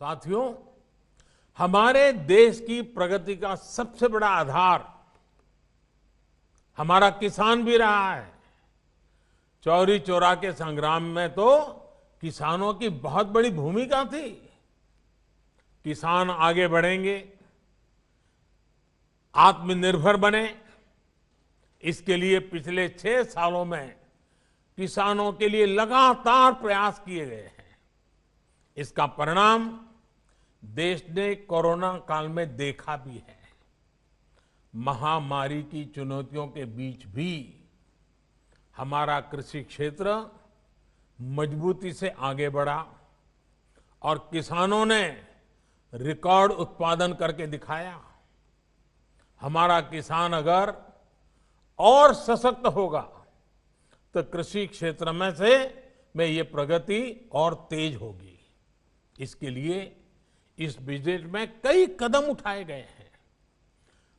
साथियों, हमारे देश की प्रगति का सबसे बड़ा आधार हमारा किसान भी रहा है। चौरी चौरा के संग्राम में तो किसानों की बहुत बड़ी भूमिका थी। किसान आगे बढ़ेंगे, आत्मनिर्भर बने, इसके लिए पिछले 6 सालों में किसानों के लिए लगातार प्रयास किए गए हैं। इसका परिणाम देश ने कोरोना काल में देखा भी है। महामारी की चुनौतियों के बीच भी हमारा कृषि क्षेत्र मजबूती से आगे बढ़ा और किसानों ने रिकॉर्ड उत्पादन करके दिखाया। हमारा किसान अगर और सशक्त होगा तो कृषि क्षेत्र में ये प्रगति और तेज होगी। इसके लिए इस बजट में कई कदम उठाए गए हैं।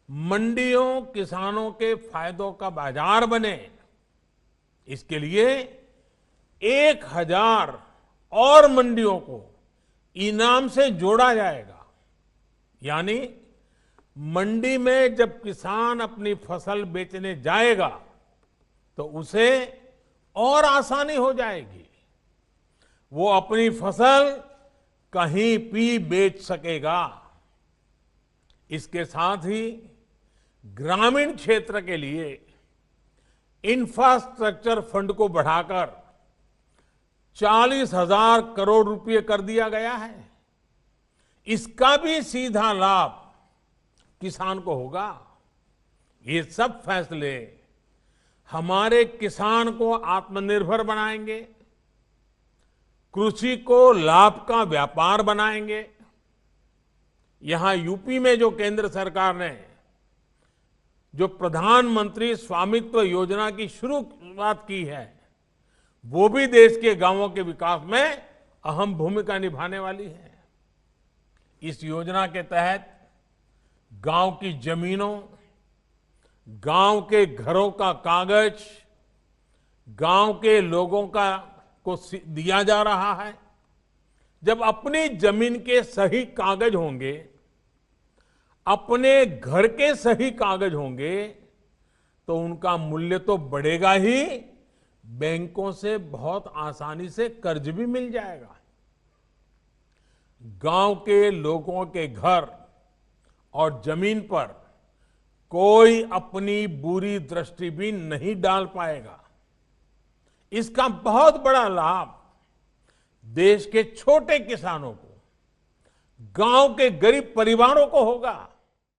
मंडियों किसानों के फायदों का बाजार बने, इसके लिए 1000 और मंडियों को इनाम से जोड़ा जाएगा। यानी मंडी में जब किसान अपनी फसल बेचने जाएगा तो उसे और आसानी हो जाएगी। वो अपनी फसल कहीं भी बेच सकेगा। इसके साथ ही ग्रामीण क्षेत्र के लिए इंफ्रास्ट्रक्चर फंड को बढ़ाकर 40,000 करोड़ रुपए कर दिया गया है। इसका भी सीधा लाभ किसान को होगा। ये सब फैसले हमारे किसान को आत्मनिर्भर बनाएंगे, कृषि को लाभ का व्यापार बनाएंगे। यहां यूपी में जो केंद्र सरकार ने जो प्रधानमंत्री स्वामित्व योजना की शुरुआत की है, वो भी देश के गांवों के विकास में अहम भूमिका निभाने वाली है। इस योजना के तहत गांव की जमीनों, गांव के घरों का कागज गांव के लोगों को दिया जा रहा है। जब अपनी जमीन के सही कागज होंगे, अपने घर के सही कागज होंगे, तो उनका मूल्य तो बढ़ेगा ही, बैंकों से बहुत आसानी से कर्ज भी मिल जाएगा। गांव के लोगों के घर और जमीन पर कोई अपनी बुरी दृष्टि भी नहीं डाल पाएगा। इसका बहुत बड़ा लाभ देश के छोटे किसानों को, गांव के गरीब परिवारों को होगा।